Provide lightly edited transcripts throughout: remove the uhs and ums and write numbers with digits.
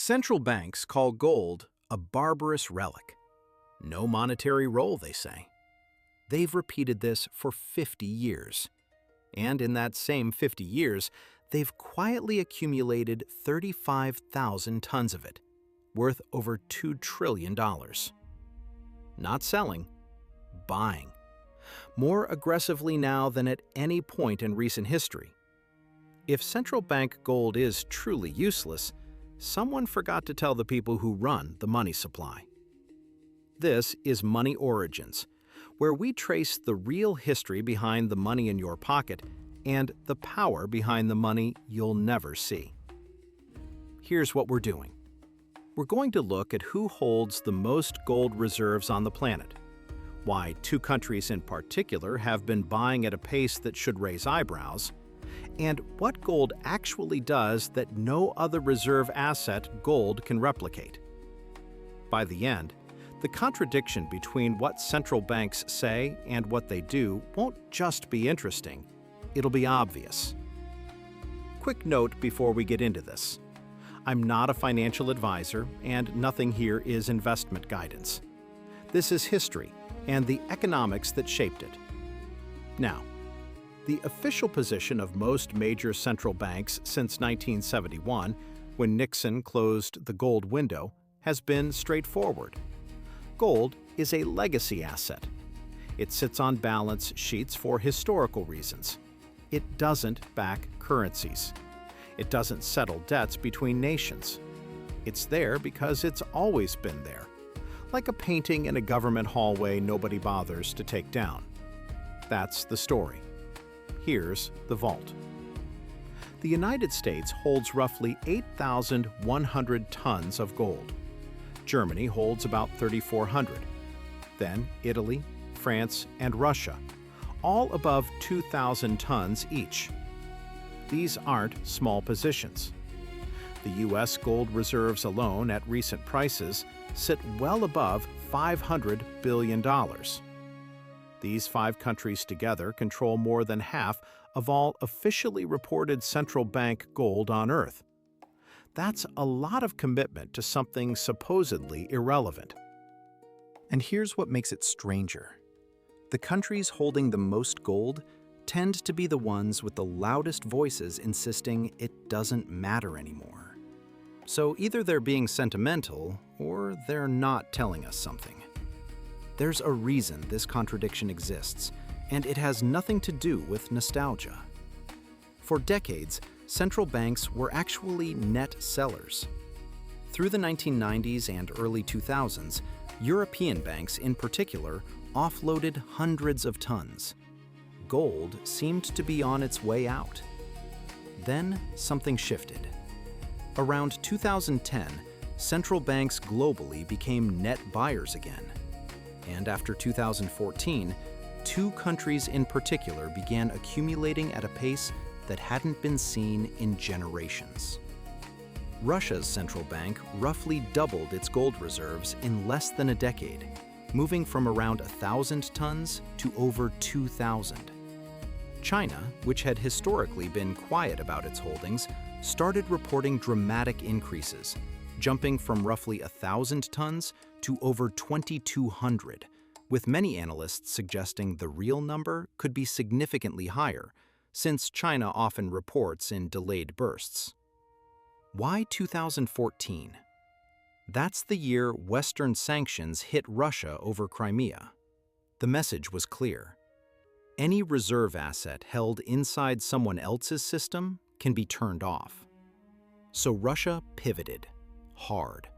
Central banks call gold a barbarous relic. No monetary role, they say. They've repeated this for 50 years. And in that same 50 years, they've quietly accumulated 35,000 tons of it, worth over $2 trillion. Not selling, buying. More aggressively now than at any point in recent history. If central bank gold is truly useless, someone forgot to tell the people who run the money supply. This is Money Origins, where we trace the real history behind the money in your pocket and the power behind the money you'll never see. Here's what we're doing. We're going to look at who holds the most gold reserves on the planet, why two countries in particular have been buying at a pace that should raise eyebrows, and what gold actually does that no other reserve asset gold can replicate. By the end, the contradiction between what central banks say and what they do won't just be interesting, it'll be obvious. Quick note before we get into this. I'm not a financial advisor, and nothing here is investment guidance. This is history and the economics that shaped it. Now, the official position of most major central banks since 1971, when Nixon closed the gold window, has been straightforward. Gold is a legacy asset. It sits on balance sheets for historical reasons. It doesn't back currencies. It doesn't settle debts between nations. It's there because it's always been there, like a painting in a government hallway nobody bothers to take down. That's the story. Here's the vault. The United States holds roughly 8,100 tons of gold. Germany holds about 3,400. Then Italy, France, and Russia, all above 2,000 tons each. These aren't small positions. The U.S. gold reserves alone at recent prices sit well above $500 billion. These five countries together control more than half of all officially reported central bank gold on Earth. That's a lot of commitment to something supposedly irrelevant. And here's what makes it stranger. The countries holding the most gold tend to be the ones with the loudest voices insisting it doesn't matter anymore. So either they're being sentimental or they're not telling us something. There's a reason this contradiction exists, and it has nothing to do with nostalgia. For decades, central banks were actually net sellers. Through the 1990s and early 2000s, European banks in particular offloaded hundreds of tons. Gold seemed to be on its way out. Then something shifted. Around 2010, central banks globally became net buyers again. And after 2014, two countries in particular began accumulating at a pace that hadn't been seen in generations. Russia's central bank roughly doubled its gold reserves in less than a decade, moving from around 1,000 tons to over 2,000. China, which had historically been quiet about its holdings, started reporting dramatic increases, jumping from roughly 1,000 tons to over 2,200, with many analysts suggesting the real number could be significantly higher, since China often reports in delayed bursts. Why 2014? That's the year Western sanctions hit Russia over Crimea. The message was clear. Any reserve asset held inside someone else's system can be turned off. So Russia pivoted, hard,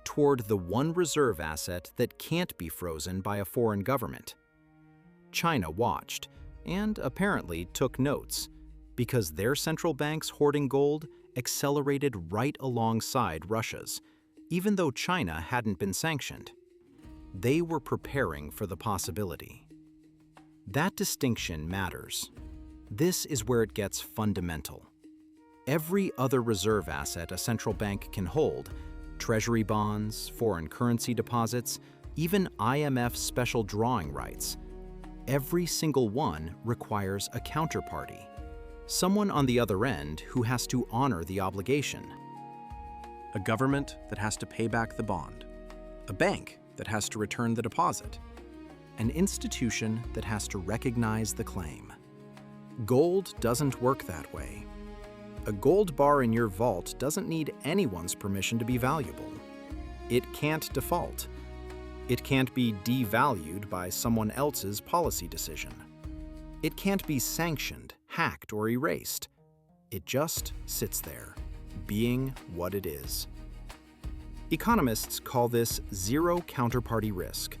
toward the one reserve asset that can't be frozen by a foreign government. China watched, and apparently took notes, because their central bank's hoarding gold accelerated right alongside Russia's, even though China hadn't been sanctioned. They were preparing for the possibility. That distinction matters. This is where it gets fundamental. Every other reserve asset a central bank can hold, treasury bonds, foreign currency deposits, even IMF special drawing rights, every single one requires a counterparty, someone on the other end who has to honor the obligation. a government that has to pay back the bond, a bank that has to return the deposit, an institution that has to recognize the claim. Gold doesn't work that way. A gold bar in your vault doesn't need anyone's permission to be valuable. It can't default. It can't be devalued by someone else's policy decision. It can't be sanctioned, hacked, or erased. It just sits there, being what it is. Economists call this zero counterparty risk.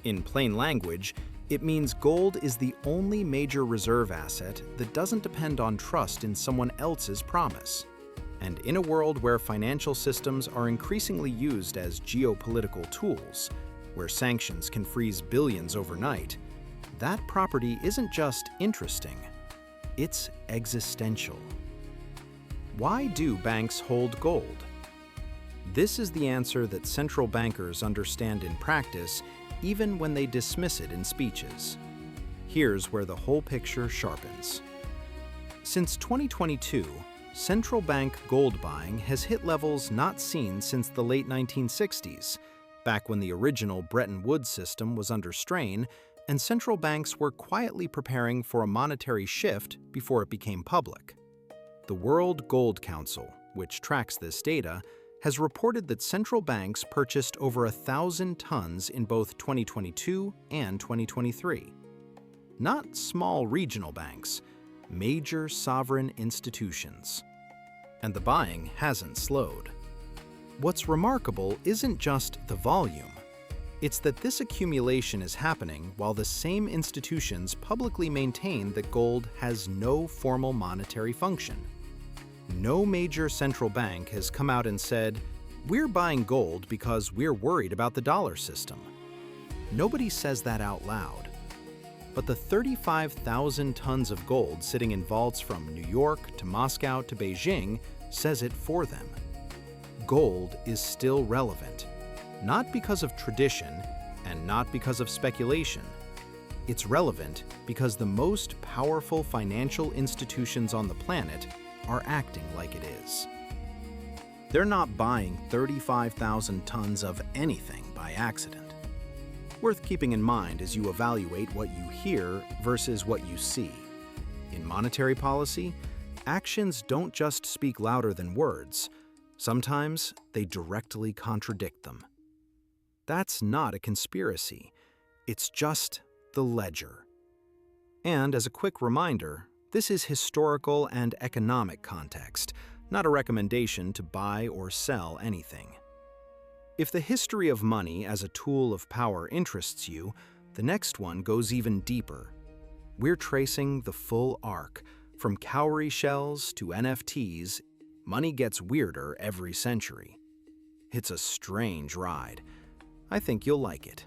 In plain language, it means gold is the only major reserve asset that doesn't depend on trust in someone else's promise. And in a world where financial systems are increasingly used as geopolitical tools, where sanctions can freeze billions overnight, that property isn't just interesting, it's existential. Why do banks hold gold? This is the answer that central bankers understand in practice, even when they dismiss it in speeches. Here's where the whole picture sharpens. Since 2022, central bank gold buying has hit levels not seen since the late 1960s, back when the original Bretton Woods system was under strain and central banks were quietly preparing for a monetary shift before it became public. The World Gold Council, which tracks this data, has reported that central banks purchased over 1,000 tons in both 2022 and 2023. Not small regional banks, major sovereign institutions. And the buying hasn't slowed. What's remarkable isn't just the volume. It's that this accumulation is happening while the same institutions publicly maintain that gold has no formal monetary function. No major central bank has come out and said, "We're buying gold because we're worried about the dollar system." Nobody says that out loud. But the 35,000 tons of gold sitting in vaults from New York to Moscow to Beijing says it for them. Gold is still relevant, not because of tradition and not because of speculation. It's relevant because the most powerful financial institutions on the planet are acting like it is. They're not buying 35,000 tons of anything by accident. Worth keeping in mind as you evaluate what you hear versus what you see. In monetary policy, actions don't just speak louder than words. Sometimes they directly contradict them. That's not a conspiracy. It's just the ledger. And as a quick reminder, this is historical and economic context, not a recommendation to buy or sell anything. If the history of money as a tool of power interests you, the next one goes even deeper. We're tracing the full arc, from cowrie shells to NFTs. Money gets weirder every century. It's a strange ride. I think you'll like it.